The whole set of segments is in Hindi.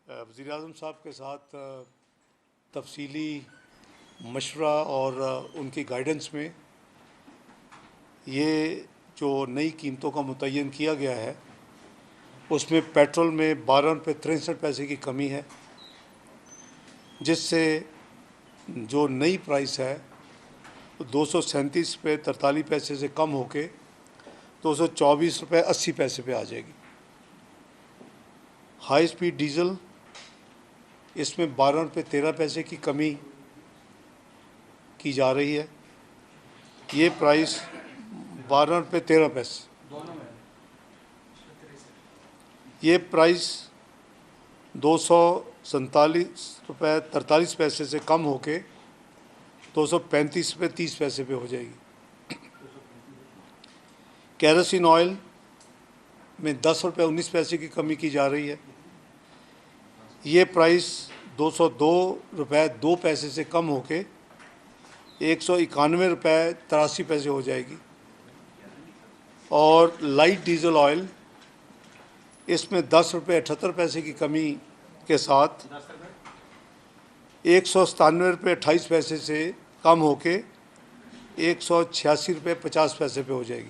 वज़ीर-ए-आज़म साहब के साथ तफसीली मशवरा और उनकी गाइडेंस में ये जो नई कीमतों का मुतय्यन किया गया है उसमें पेट्रोल में 12 रुपये 63 पैसे की कमी है, जिससे जो नई प्राइस है 237 रुपये 43 पैसे से कम होके 224 रुपये 80 पैसे पे आ जाएगी। हाई स्पीड डीज़ल इसमें 12 रुपये 13 पैसे की कमी की जा रही है। ये प्राइस 12 रुपये 13 पैसे, ये प्राइस 247 रुपये 43 पैसे से कम होके 235 रुपये 30 पैसे पे हो जाएगी। केरोसिन ऑयल में 10 रुपये 19 पैसे की कमी की जा रही है। ये प्राइस 202 रुपये 2 पैसे से कम होके 191 रुपये 83 पैसे हो जाएगी। और लाइट डीजल ऑयल इसमें 10 रुपये 78 पैसे की कमी के साथ 197 रुपये 28 पैसे से कम होके 186 रुपये 50 पैसे पे हो जाएगी।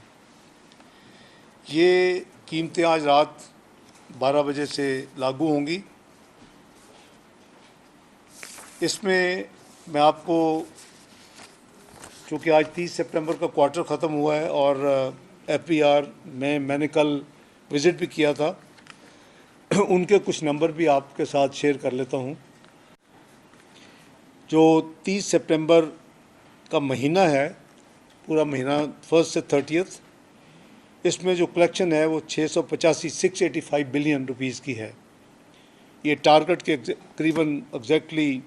ये कीमतें आज रात 12 बजे से लागू होंगी। इसमें मैं आपको, चूँकि आज 30 सितंबर का क्वार्टर ख़त्म हुआ है और FPR में मैंने कल विज़िट भी किया था, उनके कुछ नंबर भी आपके साथ शेयर कर लेता हूँ। जो 30 सितंबर का महीना है, पूरा महीना 1 से 30, इसमें जो कलेक्शन है वो 685 बिलियन रुपीस की है। ये टारगेट के करीबन एग्जैक्टली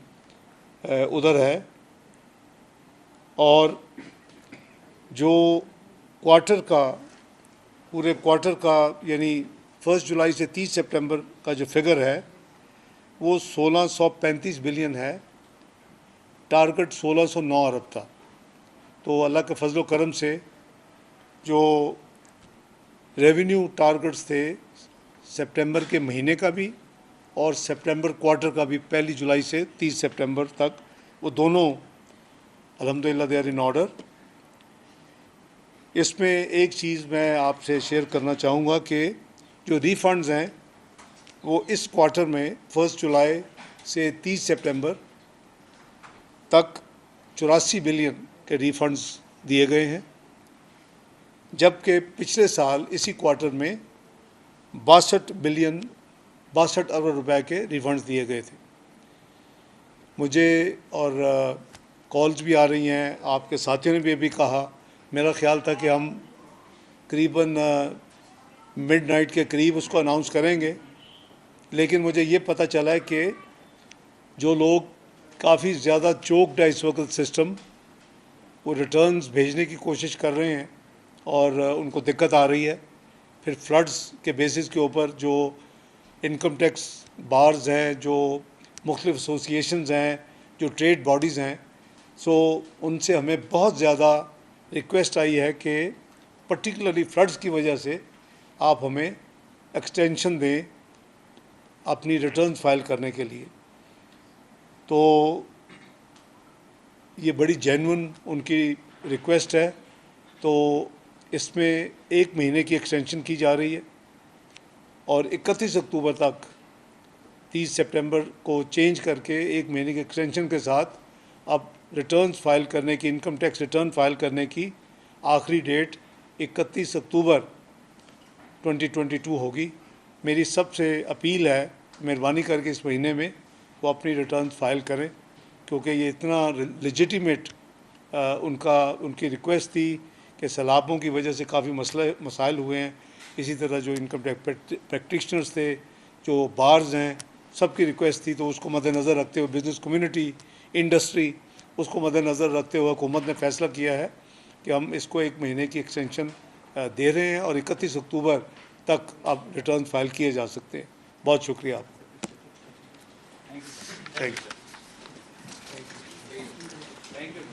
उधर है। और जो क्वार्टर का, पूरे क्वार्टर का यानी 1 जुलाई से 30 सितंबर का जो फिगर है वो 1635 बिलियन है। टारगेट 1609 अरब था। तो अल्लाह के फजल करम से जो रेवेन्यू टारगेट्स थे सितंबर के महीने का भी और सितंबर क्वार्टर का भी, 1 जुलाई से 30 सितंबर तक, वो दोनों अल्हम्दुलिल्लाह दे आर इन ऑर्डर। इसमें एक चीज़ मैं आपसे शेयर करना चाहूँगा कि जो रिफ़ंड्स हैं वो इस क्वार्टर में 1 जुलाई से 30 सितंबर तक 84 बिलियन के रिफ़ंड्स दिए गए हैं, जबकि पिछले साल इसी क्वार्टर में 62 अरब रुपए के रिफंड्स दिए गए थे। मुझे और कॉल्स भी आ रही हैं, आपके साथियों ने भी अभी कहा, मेरा ख्याल था कि हम करीबन मिडनाइट के करीब उसको अनाउंस करेंगे, लेकिन मुझे ये पता चला है कि जो लोग काफ़ी ज़्यादा चोक्ड है इस वक्त सिस्टम, वो रिटर्न्स भेजने की कोशिश कर रहे हैं और उनको दिक्कत आ रही है। फिर फ्लड्स के बेसिस के ऊपर जो इनकम टैक्स बार्स हैं, जो मुख्तलिफ एसोसिएशंस हैं, जो ट्रेड बॉडीज़ हैं, सो उनसे हमें बहुत ज़्यादा रिक्वेस्ट आई है कि पर्टिकुलरली फ्लड्स की वजह से आप हमें एक्सटेंशन दें अपनी रिटर्न्स फाइल करने के लिए। तो ये बड़ी जेन्युइन उनकी रिक्वेस्ट है। तो इसमें 1 महीने की एक्सटेंशन की जा रही है और 31 अक्टूबर तक, 30 सितंबर को चेंज करके 1 महीने की एक्सटेंशन के साथ अब रिटर्न्स फाइल करने की, इनकम टैक्स रिटर्न फाइल करने की आखिरी डेट 31 अक्टूबर 2022 होगी। मेरी सबसे अपील है, मेहरबानी करके इस महीने में वो अपनी रिटर्न्स फाइल करें, क्योंकि ये इतना लेजिटिमेट उनकी रिक्वेस्ट थी कि सैलाबों की वजह से काफ़ी मसाइल हुए हैं। इसी तरह जो इनकम टैक्स प्रैक्टिशनर्स थे, जो बार्स हैं, सबकी रिक्वेस्ट थी। तो उसको मद्देनज़र रखते हुए, बिज़नेस कम्युनिटी, इंडस्ट्री, उसको मद्देनज़र रखते हुए हुकूमत ने फ़ैसला किया है कि हम इसको 1 महीने की एक्सटेंशन दे रहे हैं और 31 अक्टूबर तक अब रिटर्न फाइल किए जा सकते हैं। बहुत शुक्रिया आपका। Thank you.